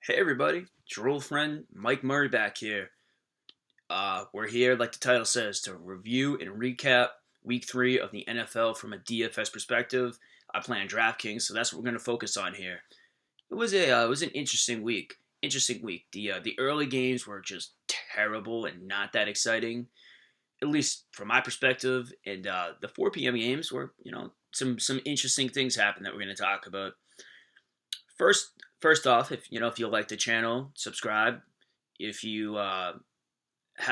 Hey everybody, it's your old friend Mike Murray back here. We're here, like the title says, to review and recap Week 3 of the NFL from a DFS perspective. I play on Draftkings, so that's what we're going to focus on here. It was an interesting week. Interesting week. The early games were just terrible and not that exciting, at least from my perspective. And the 4 p.m. games were, some interesting things happened that we're going to talk about. First off, if you like the channel, subscribe. If you have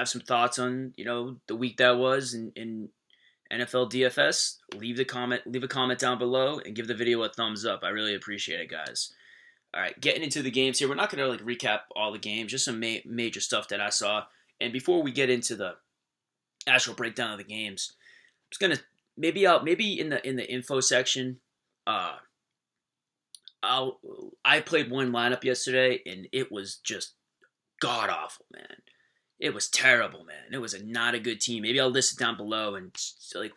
some thoughts on the week that was in NFL DFS, leave a comment down below and give the video a thumbs up. I really appreciate it, guys. All right, getting into the games here. We're not going to recap all the games, just some major stuff that I saw. And before we get into the actual breakdown of the games, I'm just gonna maybe in the info section. I played one lineup yesterday, and it was just god awful, man. It was terrible, man. It was not a good team. Maybe I'll list it down below, and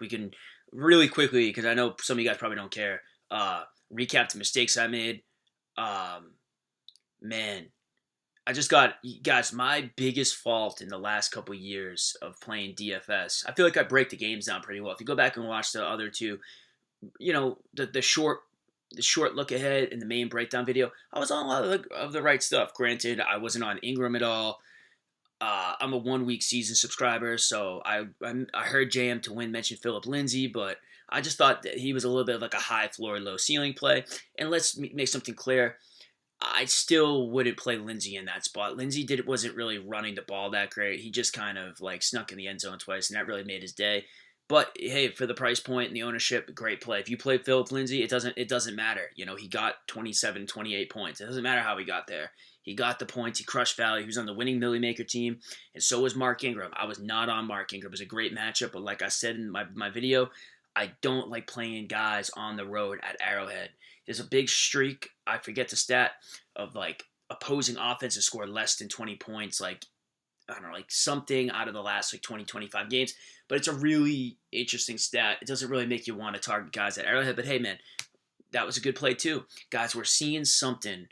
we can really quickly, because I know some of you guys probably don't care. Recap the mistakes I made. Man, I just got, guys, my biggest fault in the last couple years of playing DFS. I feel like I break the games down pretty well. If you go back and watch the other two, the short look ahead in the main breakdown video, I was on a lot of the right stuff. Granted, I wasn't on Ingram at all. I'm a 1 week season subscriber, so I heard JM to win mention Philip Lindsay, but I just thought that he was a little bit of like a high floor, low ceiling play. And let's make something clear. I still wouldn't play Lindsay in that spot. Lindsay wasn't really running the ball that great. He just kind of snuck in the end zone twice, and that really made his day. But hey, for the price point and the ownership, great play. If you play Philip Lindsay, it doesn't matter. He got 27, 28 points. It doesn't matter how he got there. He got the points. He crushed value. He was on the winning Millie Maker team, and so was Mark Ingram. I was not on Mark Ingram. It was a great matchup, but like I said in my video, I don't like playing guys on the road at Arrowhead. There's a big streak. I forget the stat of opposing offenses score less than 20 points. I don't know, something out of the last 20, 25 games. But it's a really interesting stat. It doesn't really make you want to target guys at Arrowhead. But hey, man, that was a good play too. Guys, we're seeing something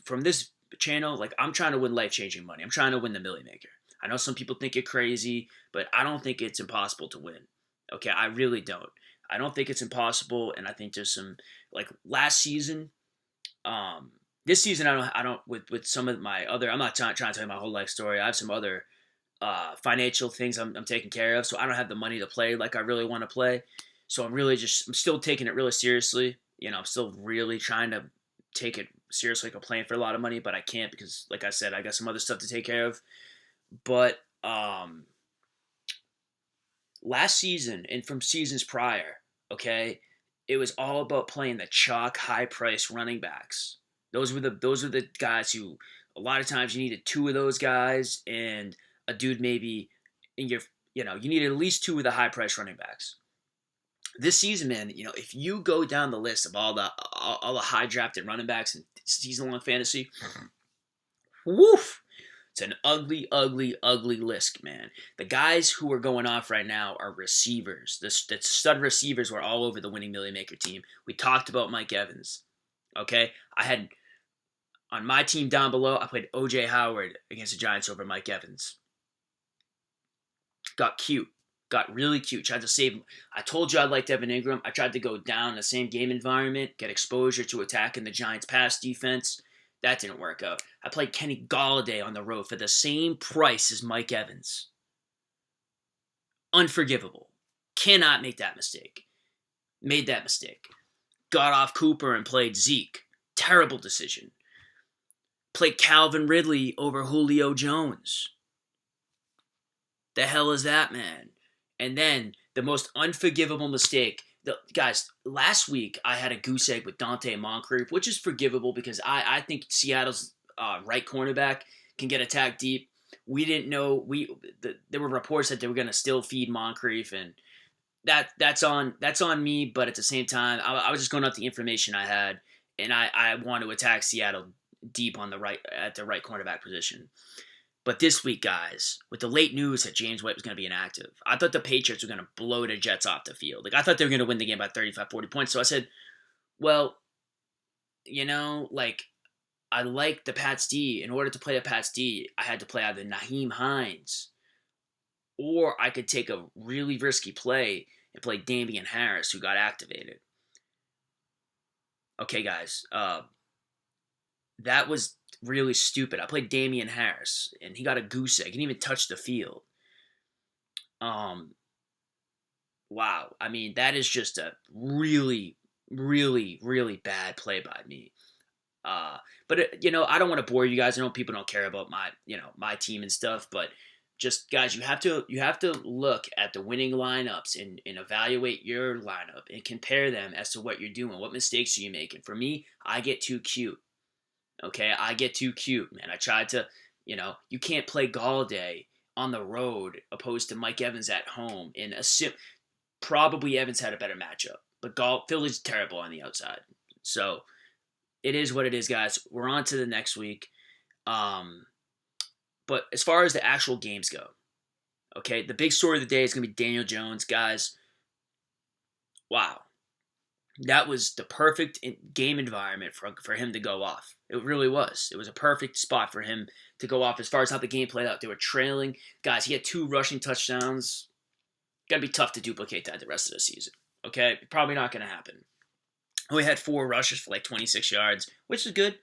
from this channel. I'm trying to win life-changing money. I'm trying to win the Millie Maker. I know some people think it's crazy, but I don't think it's impossible to win. Okay, I really don't. I don't think it's impossible, and I think there's some last season. This season, I don't with some of my other. I'm not trying to tell you my whole life story. I have some other financial things I'm taking care of, so I don't have the money to play like I really want to play. So I'm still taking it really seriously. I'm still really trying to take it seriously. I'm playing for a lot of money, but I can't because, like I said, I got some other stuff to take care of. But last season and from seasons prior, okay, it was all about playing the chalk high price running backs. Those were the guys who a lot of times you needed two of those guys and a dude maybe in your you needed at least two of the high price running backs. This season, man, if you go down the list of all the high drafted running backs in season long fantasy, woof. It's an ugly, ugly, ugly list, man. The guys who are going off right now are receivers. The stud receivers were all over the winning Millie Maker team. We talked about Mike Evans. Okay? I had, on my team down below, I played O.J. Howard against the Giants over Mike Evans. Got cute. Got really cute. Tried to save. I told you I liked Evan Ingram. I tried to go down in the same game environment, get exposure to attacking the Giants' pass defense. That didn't work out. I played Kenny Golladay on the road for the same price as Mike Evans. Unforgivable. Cannot make that mistake. Made that mistake. Got off Cooper and played Zeke. Terrible decision. Played Calvin Ridley over Julio Jones. The hell is that, man? And then the most unforgivable mistake. Guys, last week I had a goose egg with Dante Moncrief, which is forgivable because I think Seattle's right cornerback can get attacked deep. We didn't know there were reports that they were going to still feed Moncrief, and that's on me. But at the same time, I was just going off the information I had, and I want to attack Seattle deep on the right at the right cornerback position. But this week, guys, with the late news that James White was going to be inactive, I thought the Patriots were going to blow the Jets off the field. I thought they were going to win the game by 35, 40 points. So I said, well, I like the Pats D. In order to play the Pats D, I had to play either Naheem Hines or I could take a really risky play and play Damien Harris, who got activated. Okay, guys, that was really stupid. I played Damien Harris, and he got a goose egg. He didn't even touch the field. Wow. I mean, that is just a really, really, really bad play by me. But I don't want to bore you guys. I know people don't care about my team and stuff, but just guys, you have to look at the winning lineups and evaluate your lineup and compare them as to what you're doing. What mistakes are you making? For me, I get too cute. Okay, I get too cute, man. I tried to, you can't play Galladay on the road opposed to Mike Evans at home in a probably Evans had a better matchup, but Philly's terrible on the outside. So it is what it is, guys. We're on to the next week. But as far as the actual games go, okay, the big story of the day is going to be Daniel Jones, guys. Wow. That was the perfect game environment for him to go off. It really was. It was a perfect spot for him to go off as far as how the game played out. They were trailing. Guys, he had 2 rushing touchdowns. Going to be tough to duplicate that the rest of the season. Okay? Probably not going to happen. We had 4 rushes for like 26 yards, which is good.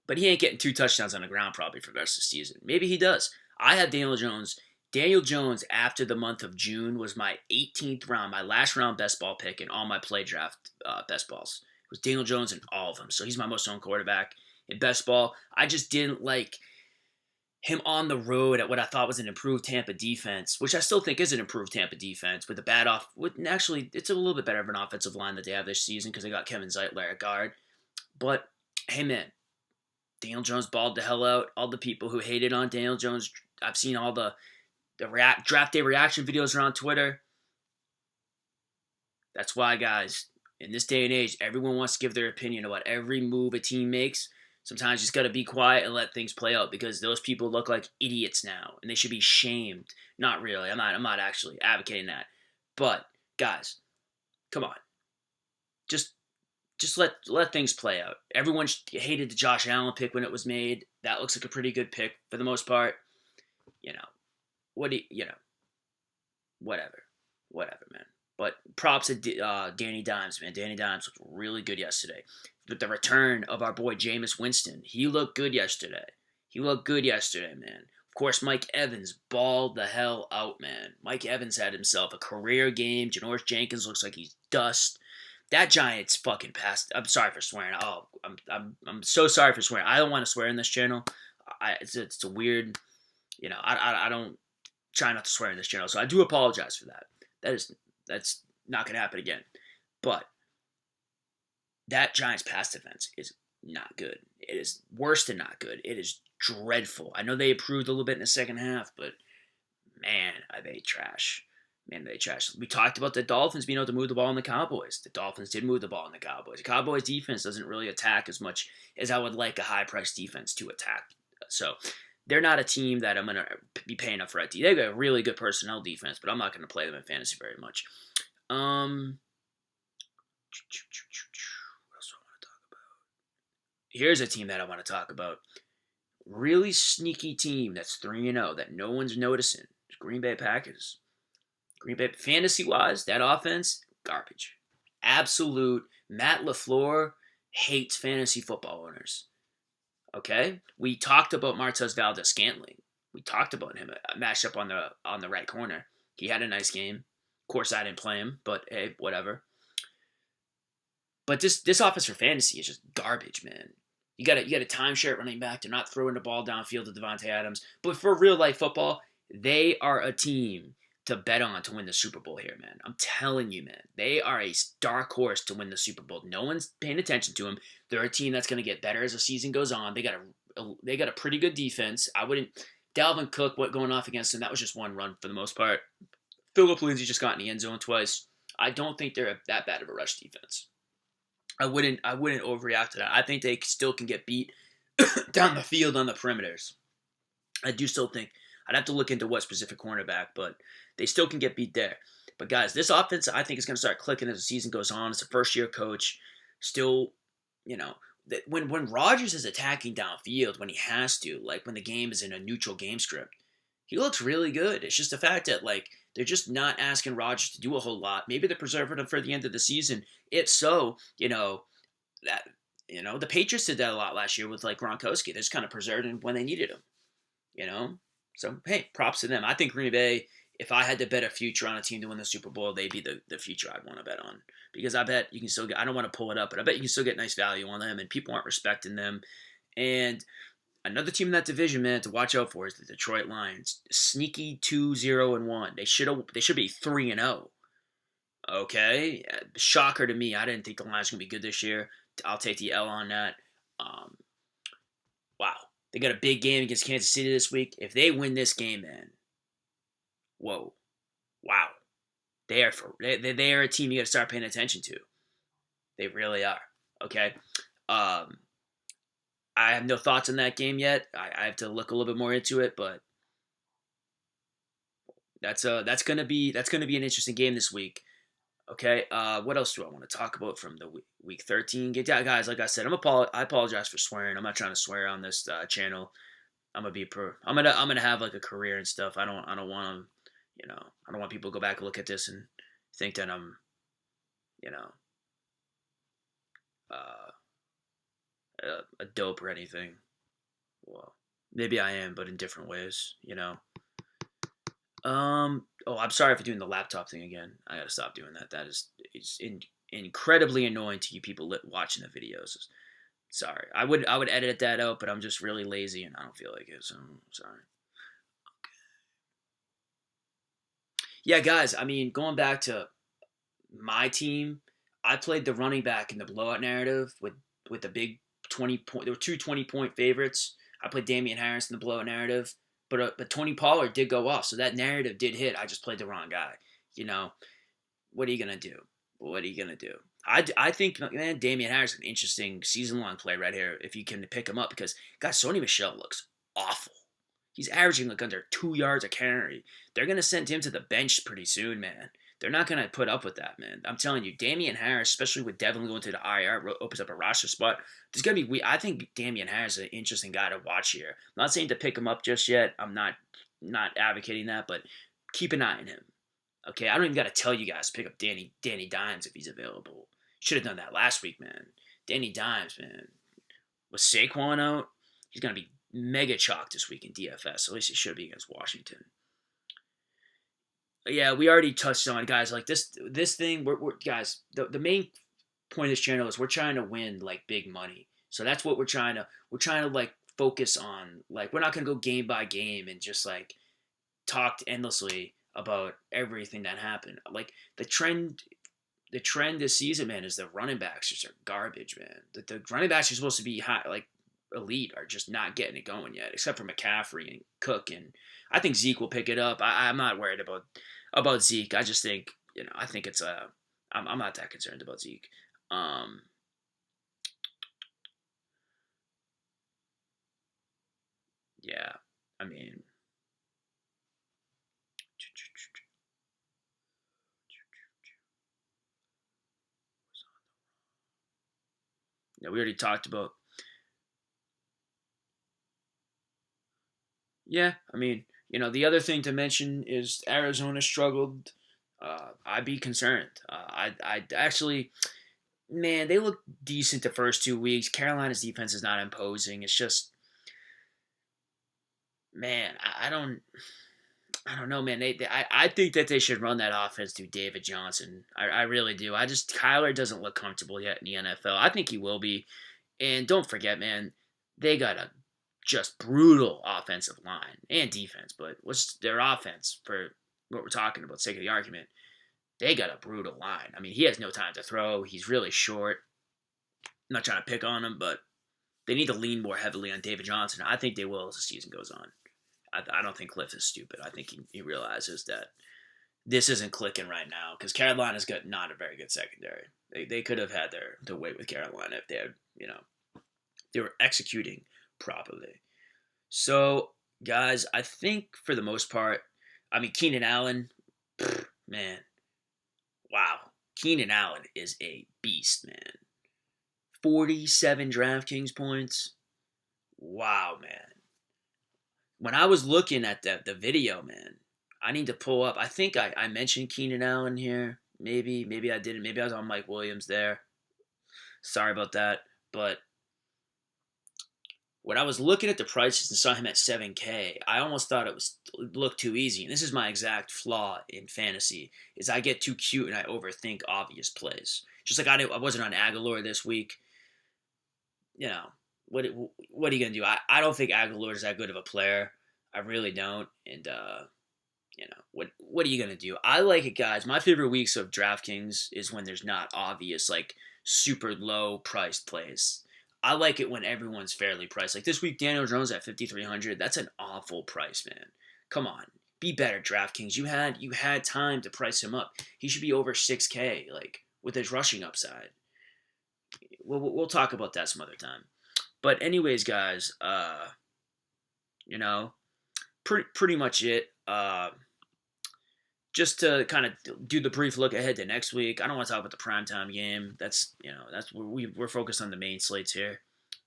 But he ain't getting 2 touchdowns on the ground probably for the rest of the season. Maybe he does. I have Daniel Jones. Daniel Jones, after the month of June, was my 18th round, my last round best ball pick in all my play draft best balls. It was Daniel Jones in all of them. So he's my most owned quarterback in best ball. I just didn't like him on the road at what I thought was an improved Tampa defense, which I still think is an improved Tampa defense with a bad actually, it's a little bit better of an offensive line that they have this season because they got Kevin Zeitler at guard. But, hey, man, Daniel Jones balled the hell out. All the people who hated on Daniel Jones, I've seen all the draft day reaction videos around Twitter. That's why, guys, in this day and age, everyone wants to give their opinion about every move a team makes. Sometimes you just got to be quiet and let things play out because those people look like idiots now and they should be shamed. Not really. I'm not actually advocating that. But, guys, come on. Just let things play out. Everyone hated the Josh Allen pick when it was made. That looks like a pretty good pick for the most part. Whatever, man. But props to Danny Dimes, man. Danny Dimes looked really good yesterday. With the return of our boy Jameis Winston, he looked good yesterday. Man. Of course, Mike Evans balled the hell out, man. Mike Evans had himself a career game. Janoris Jenkins looks like he's dust. That Giants fucking passed. I'm sorry for swearing. Oh, I'm so sorry for swearing. I don't want to swear in this channel. It's a weird, I don't try not to swear in this channel, so I do apologize for that. That's not gonna happen again. But that Giants pass defense is not good. It is worse than not good. It is dreadful. I know they improved a little bit in the second half, but man, are they trash. We talked about the Dolphins being able to move the ball in the Cowboys. The Dolphins did move the ball in the Cowboys. The Cowboys defense doesn't really attack as much as I would like a high-priced defense to attack. So they're not a team that I'm going to be paying up for at D. They've got a really good personnel defense, but I'm not going to play them in fantasy very much. What else do I want to talk about? Here's a team that I want to talk about. Really sneaky team that's 3-0 that no one's noticing. It's Green Bay Packers. Green Bay, fantasy-wise, that offense, garbage. Absolute. Matt LaFleur hates fantasy football owners. Okay? We talked about Martez Valdes-Scantling. We talked about him matched up on the right corner. He had a nice game. Of course, I didn't play him, but hey, whatever. But this offense for fantasy is just garbage, man. You got a timeshare running back. They're not throwing the ball downfield to Devontae Adams. But for real-life football, they are a team to bet on to win the Super Bowl here, man. I'm telling you, man. They are a dark horse to win the Super Bowl. No one's paying attention to them. They're a team that's going to get better as the season goes on. They got a pretty good defense. Dalvin Cook, going off against them, that was just one run for the most part. Phillip Lindsay just got in the end zone twice. I don't think they're that bad of a rush defense. I wouldn't overreact to that. I think they still can get beat down the field on the perimeters. I do still think I'd have to look into what specific cornerback, but they still can get beat there. But guys, this offense I think is going to start clicking as the season goes on. It's a first-year coach. Still, when Rodgers is attacking downfield when he has to, like when the game is in a neutral game script, he looks really good. It's just the fact that like they're just not asking Rodgers to do a whole lot. Maybe they're preserving him for the end of the season. If so, that the Patriots did that a lot last year with like Gronkowski. They just kind of preserved him when they needed him. You know, so hey, props to them. I think Green Bay. If I had to bet a future on a team to win the Super Bowl, they'd be the future I'd want to bet on. Because I bet you can still get, I don't want to pull it up, but I bet you can still get nice value on them, and people aren't respecting them. And another team in that division, man, to watch out for is the Detroit Lions. Sneaky 2-0-1. They should be 3-0. Okay? Shocker to me. I didn't think the Lions were going to be good this year. I'll take the L on that. Wow. They got a big game against Kansas City this week. If they win this game, man, whoa. Wow. They are a team you got to start paying attention to. They really are. Okay? I have no thoughts on that game yet. I have to look a little bit more into it, but that's gonna be an interesting game this week. Okay, what else do I want to talk about from the week 13? Guys, like I said, I apologize for swearing. I'm not trying to swear on this channel. I'm gonna have like a career and stuff. I don't want to, I don't want people to go back and look at this and think that I'm, a dope or anything. Well, maybe I am, but in different ways. Oh, I'm sorry for doing the laptop thing again. I gotta stop doing that. It's incredibly annoying to you people watching the videos. Sorry, I would edit that out, but I'm just really lazy and I don't feel like it. So I'm sorry. Okay. Yeah, guys. I mean, going back to my team, I played the running back in the blowout narrative with the big 20 point. There were two 20-point favorites. I played Damien Harris in the blowout narrative. But Tony Pollard did go off, so that narrative did hit. I just played the wrong guy. What are you going to do? What are you going to do? I think, man, Damien Harris is an interesting season-long play right here if you can pick him up because, guys, Sony Michel looks awful. He's averaging like under 2 yards a carry. They're going to send him to the bench pretty soon, man. They're not going to put up with that, man. I'm telling you, Damien Harris, especially with Devlin going to the IR, opens up a roster spot. There's going to be, I think Damien Harris is an interesting guy to watch here. I'm not saying to pick him up just yet. I'm not advocating that, but keep an eye on him. Okay, I don't even got to tell you guys to pick up Danny Dimes if he's available. Should have done that last week, man. Danny Dimes, man. With Saquon out, he's going to be mega chalk this week in DFS. At least he should be against Washington. Yeah, we already touched on, guys, like this thing. We're guys. The main point of this channel is we're trying to win like big money. So that's what we're trying to like focus on. Like we're not gonna go game by game and just like talk endlessly about everything that happened. Like the trend this season, man, is the running backs just are garbage, man. The running backs are supposed to be high, like elite, are just not getting it going yet, except for McCaffrey and Cook, and I think Zeke will pick it up. I'm not worried about Zeke. I just think, I think it's I'm not that concerned about Zeke. Yeah, I mean, yeah, we already talked about. Yeah, I mean, the other thing to mention is Arizona struggled. I'd be concerned. I actually, man, they look decent the first 2 weeks. Carolina's defense is not imposing. It's just, man, I don't know, man. I think that they should run that offense through David Johnson. I really do. Kyler doesn't look comfortable yet in the NFL. I think he will be. And don't forget, man, they got a just brutal offensive line and defense. But what's their offense for what we're talking about, sake of the argument? They got a brutal line. I mean, he has no time to throw. He's really short. I'm not trying to pick on him, but they need to lean more heavily on David Johnson. I think they will as the season goes on. I don't think Cliff is stupid. I think he realizes that this isn't clicking right now because Carolina's got not a very good secondary. They could have had their way with Carolina if they had, they were executing properly. So, guys, I think for the most part, I mean, Keenan Allen, man, wow. Keenan Allen is a beast, man. 47 DraftKings points. Wow, man. When I was looking at the video, man, I need to pull up. I think I mentioned Keenan Allen here. Maybe I didn't. Maybe I was on Mike Williams there. Sorry about that. But when I was looking at the prices and saw him at 7K, I almost thought it looked too easy. And this is my exact flaw in fantasy: is I get too cute and I overthink obvious plays. Just like I wasn't on Aguilar this week. You know, what are you gonna do? I don't think Aguilar is that good of a player. I really don't. And what are you gonna do? I like it, guys. My favorite weeks of DraftKings is when there's not obvious, like, super low priced plays. I like it when everyone's fairly priced. Like this week, Daniel Jones at 5,300. That's an awful price, man. Come on, be better, DraftKings. You had time to price him up. He should be over 6K, like, with his rushing upside. We'll talk about that some other time. But anyways, guys, you know, pretty much it. Just to kind of do the brief look ahead to next week. I don't want to talk about the primetime game. That's where we're focused on the main slates here.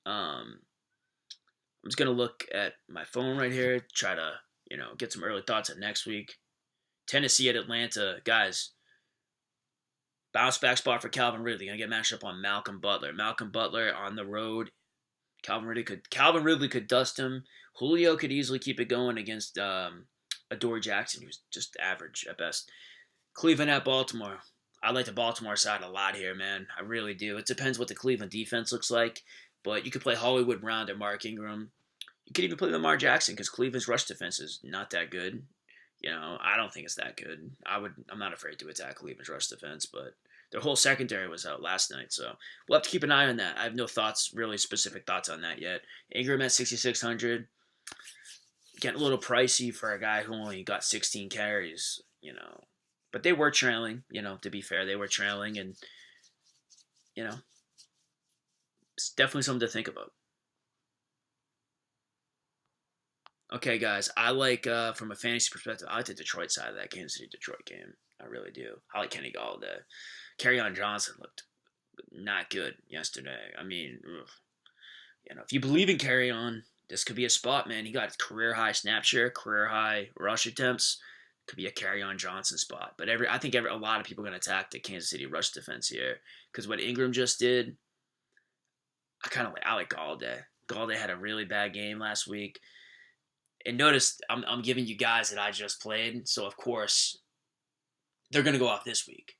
I'm just gonna look at my phone right here, try to get some early thoughts at next week. Tennessee at Atlanta, guys. Bounce back spot for Calvin Ridley. Gonna get matched up on Malcolm Butler. Malcolm Butler on the road. Calvin Ridley could dust him. Julio could easily keep it going against Adoree Jackson, who's just average at best. Cleveland at Baltimore. I like the Baltimore side a lot here, man. I really do. It depends what the Cleveland defense looks like, but you could play Hollywood Brown or Mark Ingram. You could even play Lamar Jackson because Cleveland's rush defense is not that good. I don't think it's that good. I'm not afraid to attack Cleveland's rush defense, but their whole secondary was out last night, so we'll have to keep an eye on that. I have no really specific thoughts on that yet. Ingram at 6,600. Getting a little pricey for a guy who only got 16 carries, But they were trailing, to be fair. They were trailing, and, it's definitely something to think about. Okay, guys, I like, from a fantasy perspective, I like the Detroit side of that Kansas City-Detroit game. I really do. I like Kenny Galladay. Kerryon Johnson looked not good yesterday. I mean, if you believe in Kerryon, this could be a spot, man. He got career high snap share, career high rush attempts. Could be a Kerryon Johnson spot. But I think a lot of people are going to attack the Kansas City rush defense here because what Ingram just did, I like Galladay. Galladay had a really bad game last week. And notice I'm giving you guys that I just played, so of course they're going to go off this week,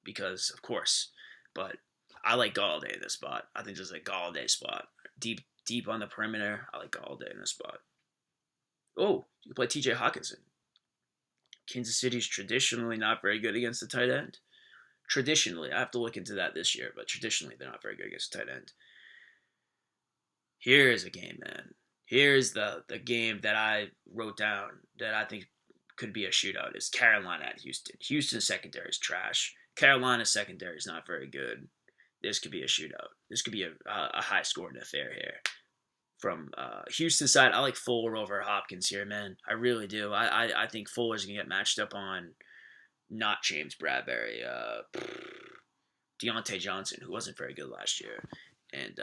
because of course. But I like Galladay in this spot. I think this is a Galladay spot. Deep on the perimeter. I like Galladay in this spot. Oh, you can play TJ Hawkinson. Kansas City's traditionally not very good against the tight end. Traditionally. I have to look into that this year, but traditionally they're not very good against the tight end. Here's a game, man. Here's the game that I wrote down that I think could be a shootout. Is Carolina at Houston. Houston's secondary is trash. Carolina's secondary is not very good. This could be a shootout. This could be a high-scoring affair here. From Houston's side, I like Fuller over Hopkins here, man. I really do. I think Fuller's going to get matched up on not James Bradbury. Deontay Johnson, who wasn't very good last year. And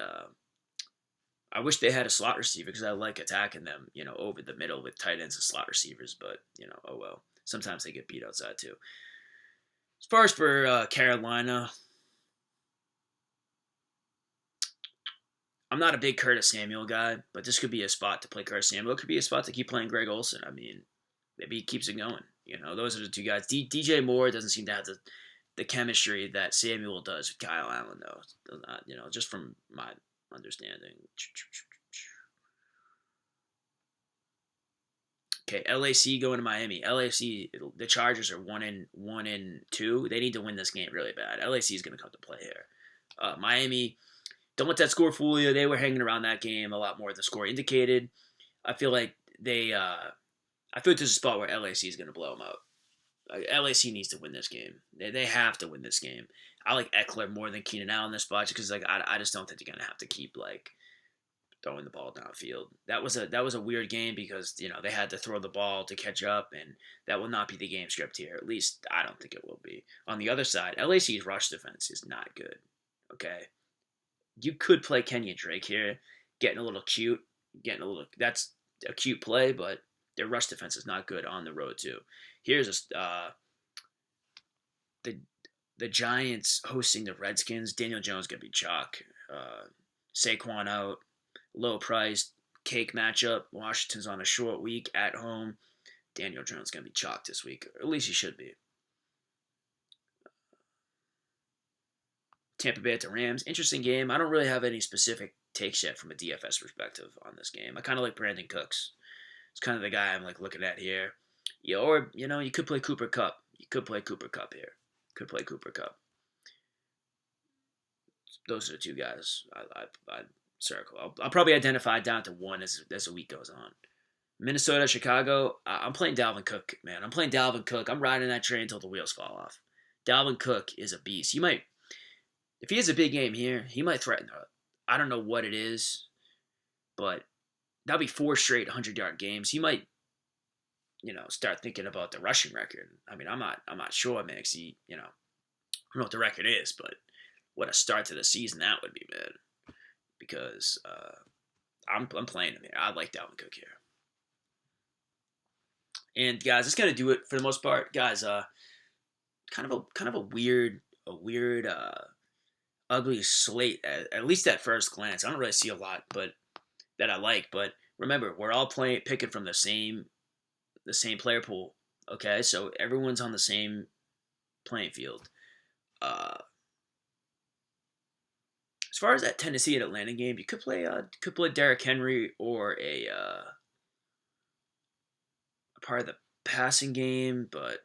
I wish they had a slot receiver because I like attacking them, over the middle with tight ends and slot receivers. But, oh well. Sometimes they get beat outside too. As far as for Carolina, I'm not a big Curtis Samuel guy, but this could be a spot to play Curtis Samuel. It could be a spot to keep playing Greg Olsen. I mean, maybe he keeps it going. Those are the two guys. DJ Moore doesn't seem to have the chemistry that Samuel does with Kyle Allen, though. Just from my understanding. Okay, LAC going to Miami. LAC, the Chargers are 1-2. They need to win this game really bad. LAC is going to come to play here. Miami, don't let that score fool you. They were hanging around that game a lot more than the score indicated. I feel like this is a spot where LAC is going to blow them out. LAC needs to win this game. They have to win this game. I like Eckler more than Keenan Allen in this spot because I just don't think they're going to have to keep throwing the ball downfield. That was a weird game because they had to throw the ball to catch up, and that will not be the game script here. At least I don't think it will be. On the other side, LAC's rush defense is not good. Okay, you could play Kenyon Drake here, getting a little cute, That's a cute play, but their rush defense is not good on the road too. Here's the the Giants hosting the Redskins. Daniel Jones gonna be chalk. Saquon out, low priced, cake matchup. Washington's on a short week at home. Daniel Jones gonna be chalked this week, or at least he should be. Tampa Bay at the Rams. Interesting game. I don't really have any specific takes yet from a DFS perspective on this game. I kind of like Brandon Cooks. It's kind of the guy I'm like looking at here. Yeah, or you could play Cooper Kupp. You could play Cooper Kupp here. Could play Cooper Kupp. Those are the two guys I circle. I'll probably identify down to one as the week goes on. Minnesota, Chicago. I'm playing Dalvin Cook, man. I'm playing Dalvin Cook. I'm riding that train until the wheels fall off. Dalvin Cook is a beast. He might, if he has a big game here, he might threaten. I don't know what it is, but that'll be 4 straight 100-yard games. He might, start thinking about the rushing record. I mean, I'm not sure, man. Cause I don't know what the record is, but what a start to the season that would be, man. Because I'm playing him here. I like Dalvin Cook here. And guys, that's gonna do it for the most part, guys. Kind of a weird, ugly slate. At least at first glance, I don't really see a lot, but that I like. But remember, we're all picking from the same player pool. Okay, so everyone's on the same playing field. As far as that Tennessee and Atlanta game, you could play Derrick Henry or a part of the passing game, but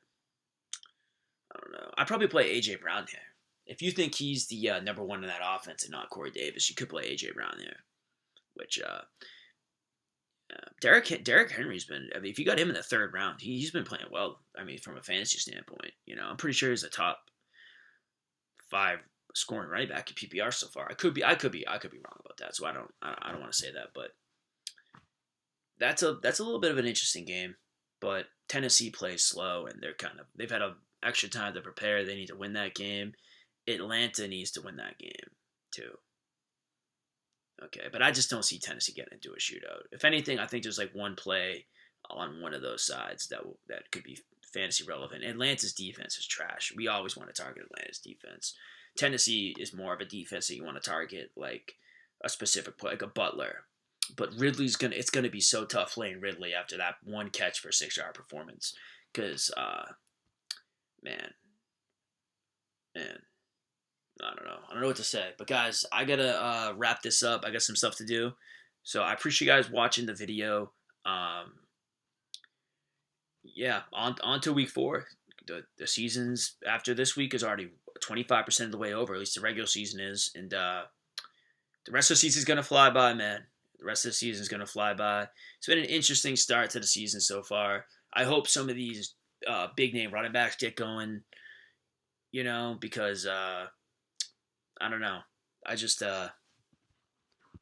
I don't know. I'd probably play AJ Brown here. If you think he's the number one in that offense and not Corey Davis, you could play AJ Brown here. Which Derrick Henry's been. I mean, if you got him in the 3rd round, he's been playing well. I mean, from a fantasy standpoint, I'm pretty sure he's the top 5 scoring running back in PPR so far. I could be wrong about that. So I don't want to say that, but that's a little bit of an interesting game. But Tennessee plays slow, and they've had a extra time to prepare. They need to win that game. Atlanta needs to win that game too. Okay, but I just don't see Tennessee getting into a shootout. If anything, I think there's like one play on one of those sides that could be fantasy relevant. Atlanta's defense is trash. We always want to target Atlanta's defense. Tennessee is more of a defense that you want to target, like a specific play, like a Butler. But it's gonna be so tough playing Ridley after that one catch for 6-yard performance. Because man, I don't know. I don't know what to say. But guys, I gotta wrap this up. I got some stuff to do. So I appreciate you guys watching the video. Yeah, on to week 4. The seasons after this week is already 25% of the way over. At least the regular season is, and the rest of the season is gonna fly by, man. The rest of the season is gonna fly by. It's been an interesting start to the season so far. I hope some of these big name running backs get going. Because I don't know. I just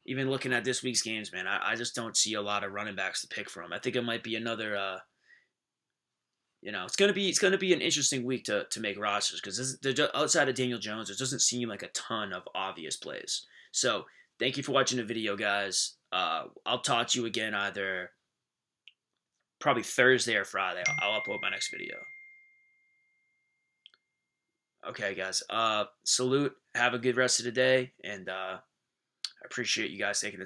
even looking at this week's games, man, I just don't see a lot of running backs to pick from. I think it might be another. It's gonna be an interesting week to make rosters because outside of Daniel Jones, there doesn't seem like a ton of obvious plays. So thank you for watching the video, guys. I'll talk to you again either probably Thursday or Friday. I'll upload my next video. Okay, guys. Salute. Have a good rest of the day, and I appreciate you guys taking the time.